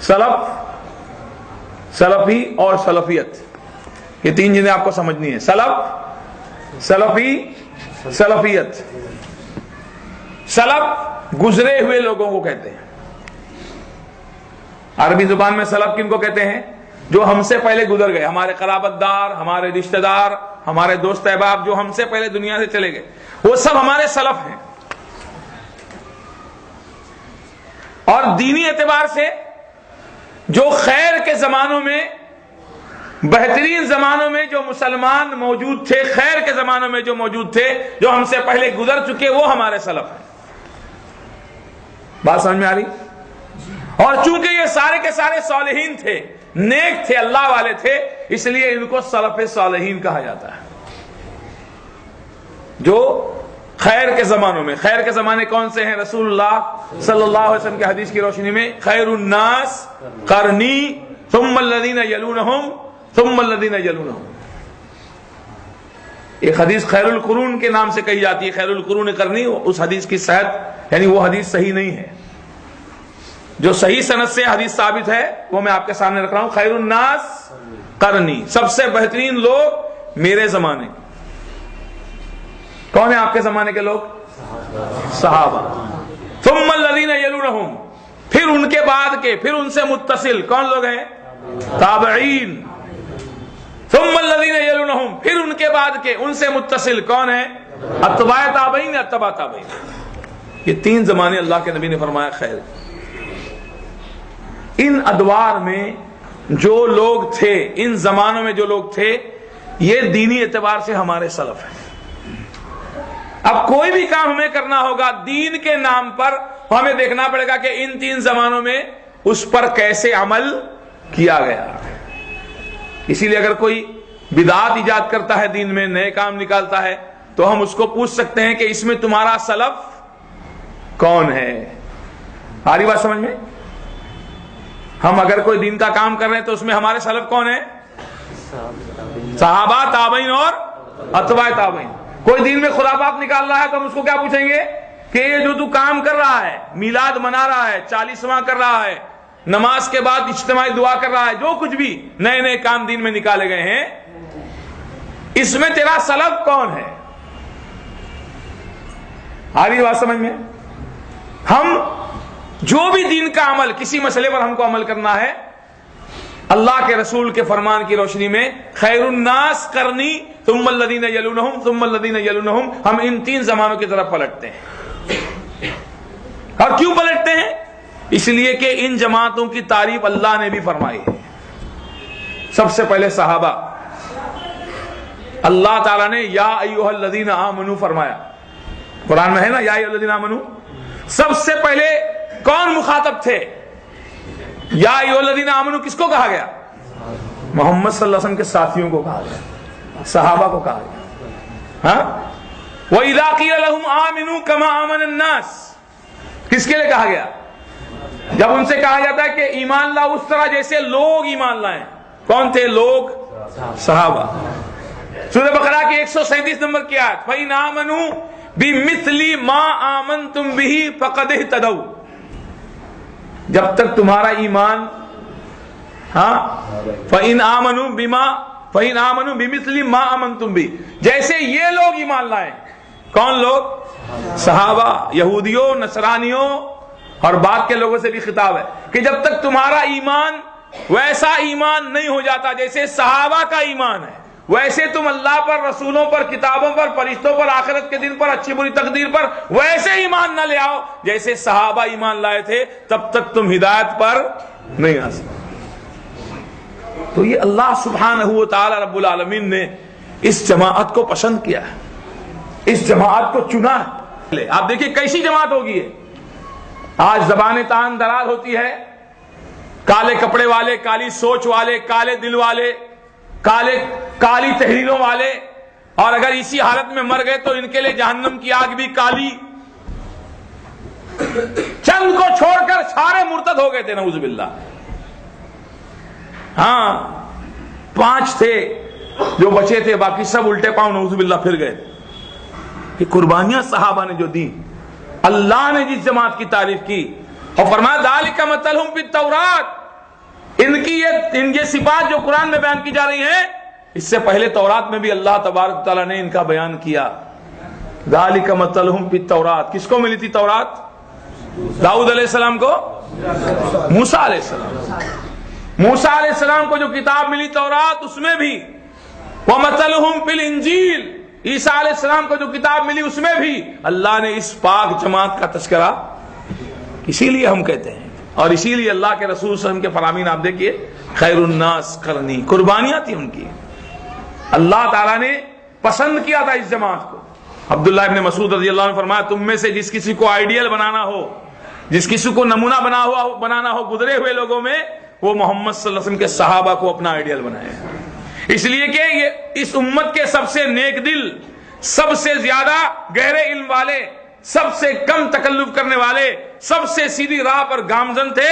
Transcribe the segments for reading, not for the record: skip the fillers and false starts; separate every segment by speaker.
Speaker 1: سلف، سلفی اور سلفیت، یہ تین چیزیں آپ کو سمجھنی ہے۔ سلف، سلفی، سلفیت۔ سلف گزرے ہوئے لوگوں کو کہتے ہیں، عربی زبان میں سلف کن کو کہتے ہیں؟ جو ہم سے پہلے گزر گئے، ہمارے قرابت دار، ہمارے رشتہ دار، ہمارے دوست احباب جو ہم سے پہلے دنیا سے چلے گئے، وہ سب ہمارے سلف ہیں۔ اور دینی اعتبار سے جو خیر کے زمانوں میں، بہترین زمانوں میں جو مسلمان موجود تھے، خیر کے زمانوں میں جو موجود تھے، جو ہم سے پہلے گزر چکے، وہ ہمارے سلف ہیں۔ بات سمجھ میں آ رہی؟ اور چونکہ یہ سارے کے سارے صالحین تھے، نیک تھے، اللہ والے تھے، اس لیے ان کو سلف صالحین کہا جاتا ہے۔ جو خیر کے زمانوں میں، خیر کے زمانے کون سے ہیں؟ رسول اللہ صلی اللہ علیہ وسلم کی حدیث کی روشنی میں خیر الناس قرنی ثم الذین یلونہم ثم الذین یلونہم۔ ایک حدیث خیر القرون کے نام سے کہی جاتی ہے، خیر القرون قرنی، اس حدیث کی صحت یعنی وہ حدیث صحیح نہیں ہے۔ جو صحیح سند سے حدیث ثابت ہے وہ میں آپ کے سامنے رکھ رہا ہوں۔ خیر الناس قرنی، سب سے بہترین لوگ میرے زمانے۔ کون ہیں آپ کے زمانے کے لوگ؟ صحابہ۔ ثم الذین یلونہم، پھر ان کے بعد کے، پھر ان سے متصل کون لوگ ہیں؟ تابعین۔ ثم الذین یلونہم، پھر ان کے بعد کے، ان سے متصل کون ہیں؟ اتباع تابعین، اتباع تابعین۔ یہ تین زمانے اللہ کے نبی نے فرمایا خیر۔ ان ادوار میں جو لوگ تھے، ان زمانوں میں جو لوگ تھے، یہ دینی اعتبار سے ہمارے سلف ہیں۔ اب کوئی بھی کام ہمیں کرنا ہوگا دین کے نام پر، ہمیں دیکھنا پڑے گا کہ ان تین زمانوں میں اس پر کیسے عمل کیا گیا۔ اسی لیے اگر کوئی بدعات ایجاد کرتا ہے دین میں، نئے کام نکالتا ہے، تو ہم اس کو پوچھ سکتے ہیں کہ اس میں تمہارا سلف کون ہے؟ آ رہی بات سمجھ میں؟ ہم اگر کوئی دین کا کام کر رہے ہیں تو اس میں ہمارے سلف کون ہیں؟ صحابہ، تابعین اور اتباع تابعین۔ کوئی دین میں خرافات نکال رہا ہے تو ہم اس کو کیا پوچھیں گے کہ یہ جو تو کام کر رہا ہے، میلاد منا رہا ہے، 40واں کر رہا ہے، نماز کے بعد اجتماعی دعا کر رہا ہے، جو کچھ بھی نئے نئے کام دین میں نکالے گئے ہیں، اس میں تیرا سلف کون ہے؟ آ رہی بات سمجھ میں؟ ہم جو بھی دین کا عمل، کسی مسئلے پر ہم کو عمل کرنا ہے، اللہ کے رسول کے فرمان کی روشنی میں خیر الناس قرنی ثم الذین یلونہم ثم الذین یلونہم، ہم ان تین زمانوں کی طرف پلٹتے ہیں۔ اور کیوں پلٹتے ہیں؟ اس لیے کہ ان جماعتوں کی تعریف اللہ نے بھی فرمائی ہے۔ سب سے پہلے صحابہ، اللہ تعالیٰ نے یا ایھا الذین آمنوا فرمایا، قرآن میں ہے نا یا ایھا الذین آمنوا۔ سب سے پہلے کون مخاطب تھے؟ یا ایھا الذین آمنوا کس کو کہا گیا؟ محمد صلی اللہ علیہ وسلم کے ساتھیوں کو کہا گیا، صحابہ کو کہا گیا۔ ہاں، وَإِذَا قِيلَ لَهُمْ آمِنُوا كَمَا آمَنَ النَّاسِ، کس کے لیے کہا گیا؟ جب ان سے کہا جاتا ہے کہ ایمان لاؤ اس طرح جیسے لوگ ایمان لائیں۔ کون تھے لوگ؟ صحابہ۔ سورہ بقرہ کی 137 نمبر کی آیت، فَإِنْ آمَنُوا بِمِثْلِ مَا آمَنْتُمْ بِهِ فَقَدِ اهْتَدَوْا، جب تک تمہارا ایمان، ہاں، فَإِنْ آمَنُوا بِمِثْلِ مَا آمَنْتُمْ بِهِ، جیسے یہ لوگ ایمان لائیں۔ کون لوگ؟ صحابہ، یہودیوں، نصرانیوں اور بعد کے لوگوں سے بھی خطاب ہے کہ جب تک تمہارا ایمان ویسا ایمان نہیں ہو جاتا جیسے صحابہ کا ایمان ہے، ویسے تم اللہ پر، رسولوں پر، کتابوں پر، فرشتوں پر، آخرت کے دن پر، اچھی بری تقدیر پر ویسے ایمان نہ لے آؤ جیسے صحابہ ایمان لائے تھے، تب تک تم ہدایت پر نہیں آ سکتے۔ تو یہ اللہ سبحانہ و تعالی رب العالمین نے اس جماعت کو پسند کیا ہے، اس جماعت کو چنا ہے۔ آپ دیکھیں کیسی جماعت ہوگی ہے۔ آج زبان تان دراز ہوتی ہے، کالے کپڑے والے، کالی سوچ والے، کالے دل والے، کالی تحریروں والے، اور اگر اسی حالت میں مر گئے تو ان کے لیے جہنم کی آگ بھی کالی۔ چند کو چھوڑ کر سارے مرتد ہو گئے تھے، نعوذ باللہ۔ ہاں، 5 تھے جو بچے تھے، باقی سب الٹے پاؤں نعوذ باللہ پھر گئے۔ کہ قربانیاں صحابہ نے جو دی، اللہ نے جس جماعت کی تعریف کی اور فرمایا ذالک مثلہم فی التوراۃ، ان کی صفات جو قرآن میں بیان کی جا رہی ہیں، اس سے پہلے تورات میں بھی اللہ تبارک تعالیٰ نے ان کا بیان کیا. ذالک مثلہم فی التوراۃ. کس کو ملی تھی تورات؟ داؤد علیہ السلام کو، موسیٰ علیہ السلام. موسیٰ علیہ السلام کو جو کتاب ملی تورات، اس میں بھی وَمَثَلُهُمْ فِي الْإِنْجِيلِ. عیسیٰ علیہ السلام کو جو کتاب ملی اس میں بھی اللہ نے اس پاک جماعت کا تذکرہ. اسی لیے ہم کہتے ہیں، اور اسی لیے اللہ کے رسول صلی اللہ علیہ وسلم کے فرامین آپ دیکھیے، خیر الناس قرنی، قربانیاں تھی ان کی. اللہ تعالیٰ نے پسند کیا تھا اس جماعت کو. عبداللہ ابن مسعود رضی اللہ عنہ فرمایا، تم میں سے جس کسی کو آئیڈیل بنانا ہو، جس کسی کو نمونہ بنانا ہو گزرے ہوئے لوگوں میں، وہ محمد صلی اللہ علیہ وسلم کے صحابہ کو اپنا آئیڈیل بنائے. اس لیے کہ یہ اس امت کے سب سے نیک دل، سب سے زیادہ گہرے علم والے، سب سے کم تکلف کرنے والے، سب سے سیدھی راہ پر گامزن تھے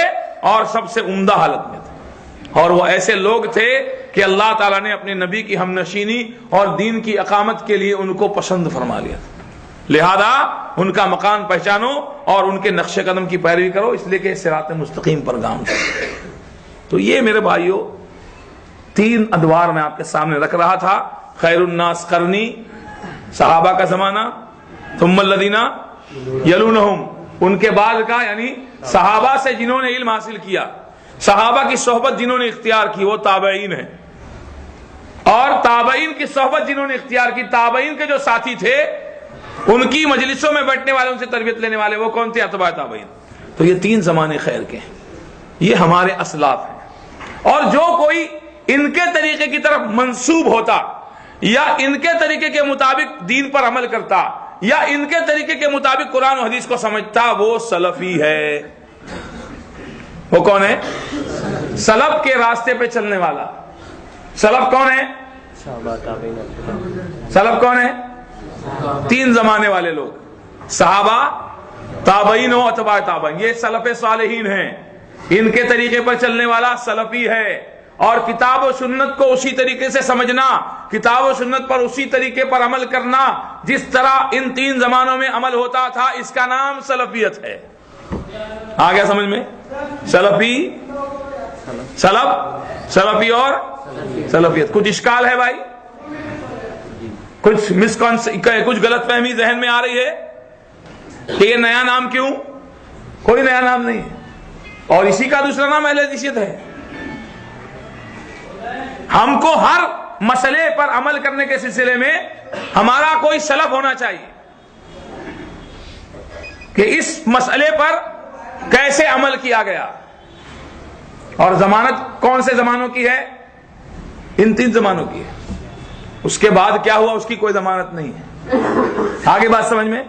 Speaker 1: اور سب سے عمدہ حالت میں تھے. اور وہ ایسے لوگ تھے کہ اللہ تعالیٰ نے اپنے نبی کی ہم نشینی اور دین کی اقامت کے لیے ان کو پسند فرما لیا. لہذا ان کا مقام پہچانو اور ان کے نقش قدم کی پیروی کرو، اس لیے کہ صراط مستقیم پر گام چلو. تو یہ میرے بھائیوں 3 ادوار میں آپ کے سامنے رکھ رہا تھا. خیر الناس قرنی، صحابہ کا زمانہ، ثم الذین یلونہم، ان کے بعد کا، یعنی صحابہ سے جنہوں نے علم حاصل کیا، صحابہ کی صحبت جنہوں نے اختیار کی، وہ تابعین ہیں. اور تابعین کی صحبت جنہوں نے اختیار کی، تابعین کے جو ساتھی تھے، ان کی مجلسوں میں بیٹھنے والے، ان سے تربیت لینے والے، وہ کون تھے؟ اتباع تابعین. تو یہ 3 زمانے خیر کے ہیں، یہ ہمارے اسلاف ہیں. اور جو کوئی ان کے طریقے کی طرف منسوب ہوتا، یا ان کے طریقے کے مطابق دین پر عمل کرتا، یا ان کے طریقے کے مطابق قرآن و حدیث کو سمجھتا، وہ سلفی ہے. وہ کون ہے؟ سلف کے راستے پہ چلنے والا. سلف کون ہے؟ سلف کون ہے؟ 3 زمانے والے لوگ، صحابہ، تابعین و اتباع تابعین، یہ سلف صالحین ہیں. ان کے طریقے پر چلنے والا سلفی ہے. اور کتاب و سنت کو اسی طریقے سے سمجھنا، کتاب و سنت پر اسی طریقے پر عمل کرنا جس طرح ان 3 زمانوں میں عمل ہوتا تھا، اس کا نام سلفیت ہے. آ گیا سمجھ میں؟ سلفی، سلفی اور سلفیت. کچھ اشکال ہے بھائی؟ کچھ غلط فہمی ذہن میں آ رہی ہے کہ یہ نیا نام کیوں؟ کوئی نیا نام نہیں ہے، اور اسی کا دوسرا نام اہل حدیثیت ہے. ہم کو ہر مسئلے پر عمل کرنے کے سلسلے میں ہمارا کوئی سلف ہونا چاہیے کہ اس مسئلے پر کیسے عمل کیا گیا. اور ضمانت کون سے زمانوں کی ہے؟ ان 3 زمانوں کی ہے. اس کے بعد کیا ہوا اس کی کوئی ضمانت نہیں ہے. آگے بات سمجھ میں